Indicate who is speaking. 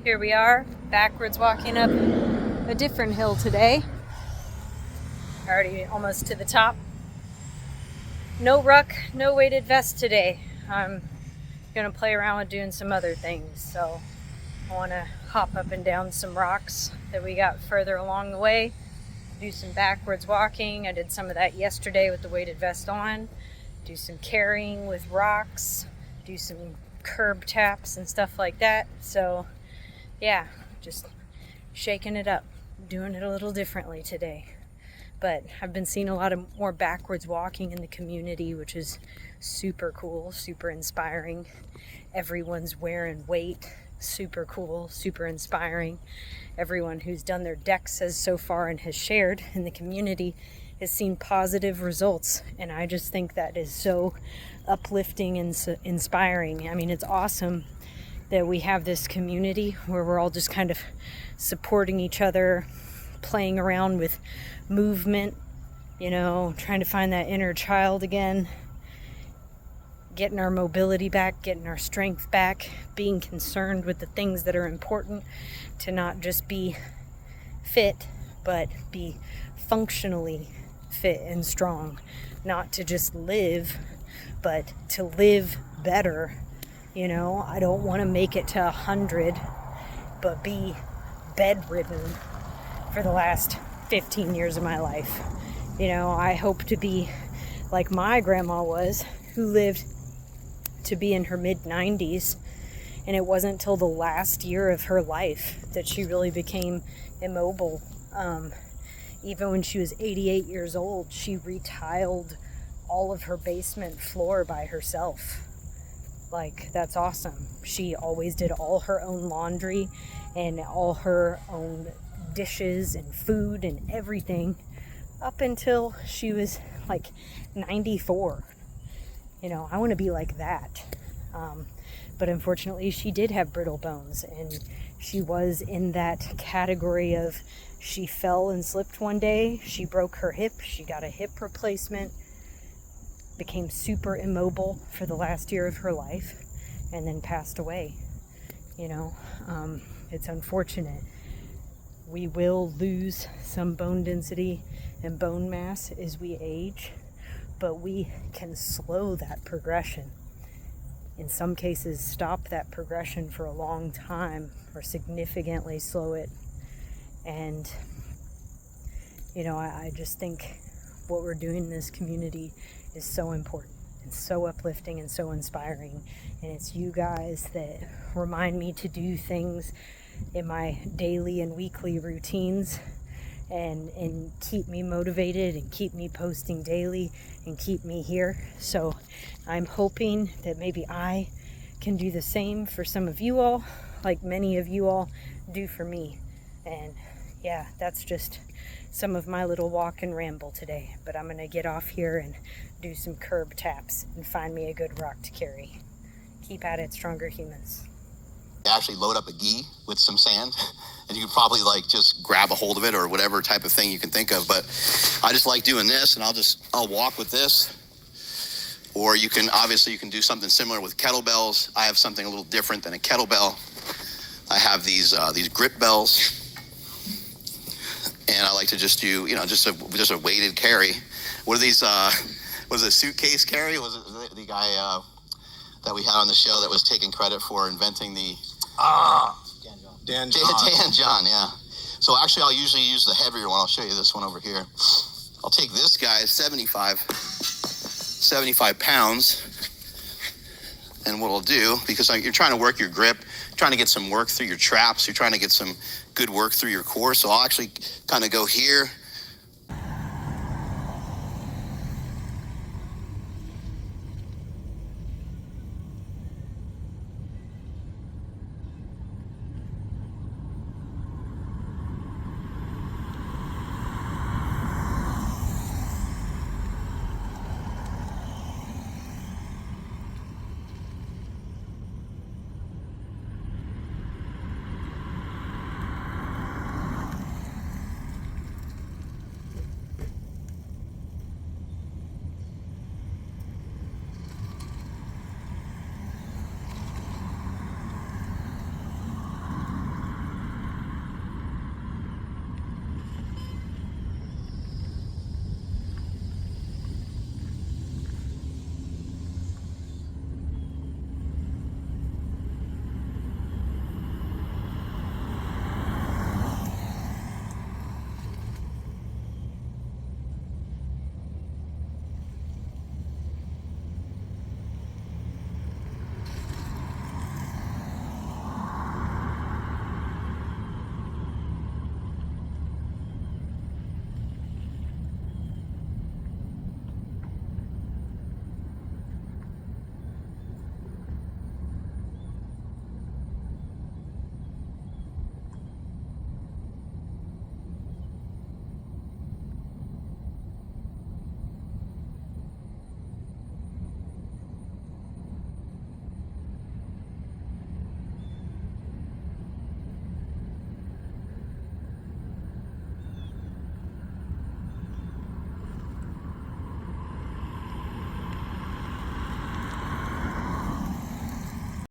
Speaker 1: Here we are, backwards walking up a different hill today. Already almost to the top. No ruck, no weighted vest today. I'm gonna play around with doing some other things. So I wanna hop up and down some rocks that we got further along the way. Do some backwards walking. I did some of that yesterday with the weighted vest on. Do some carrying with rocks. Do some curb taps and stuff like that. So yeah, just shaking it up, doing it a little differently today. But I've been seeing a lot of more backwards walking in the community, which is super cool, super inspiring. Everyone's wearing weight, super cool, super inspiring. Everyone who's done their decks says so far and has shared in the community has seen positive results. And I just think that is so uplifting and inspiring. I mean, it's awesome that we have this community where we're all just kind of supporting each other, playing around with movement, trying to find that inner child again, getting our mobility back, getting our strength back, being concerned with the things that are important, to not just be fit, but be functionally fit and strong, not to just live, but to live better. I don't want to make it to 100, but be bedridden for the last 15 years of my life. I hope to be like my grandma was, who lived to be in her mid-90s, and it wasn't till the last year of her life that she really became immobile. Even when she was 88 years old, she retiled all of her basement floor by herself. Like, that's awesome. She always did all her own laundry and all her own dishes and food and everything up until she was like 94. I want to be like that. But unfortunately, she did have brittle bones, and she was in that category of, she fell and slipped one day, she broke her hip, she got a hip replacement, became super immobile for the last year of her life, and then passed away. It's unfortunate. We will lose some bone density and bone mass as we age, but we can slow that progression. In some cases, stop that progression for a long time, or significantly slow it. And I just think what we're doing in this community is so important and so uplifting and so inspiring. And it's you guys that remind me to do things in my daily and weekly routines, and keep me motivated and keep me posting daily and keep me here. So I'm hoping that maybe I can do the same for some of you all, like many of you all do for me. And yeah, that's just some of my little walk and ramble today. But I'm gonna get off here and do some curb taps and find me a good rock to carry. Keep at it, stronger humans.
Speaker 2: Actually load up a gi with some sand, and you can probably just grab a hold of it or whatever type of thing you can think of. But I just like doing this, and I'll walk with this. Or you can do something similar with kettlebells. I have something a little different than a kettlebell. I have these grip bells, and I like to just do just a weighted carry. What are these? Was it a suitcase carry? Was it the guy that we had on the show that was taking credit for inventing the Dan John, yeah. So actually, I'll usually use the heavier one. I'll show you this one over here. I'll take this guy, 75 pounds, and what I'll do, because you're trying to work your grip, trying to get some work through your traps, you're trying to get some good work through your core. So I'll actually kind of go here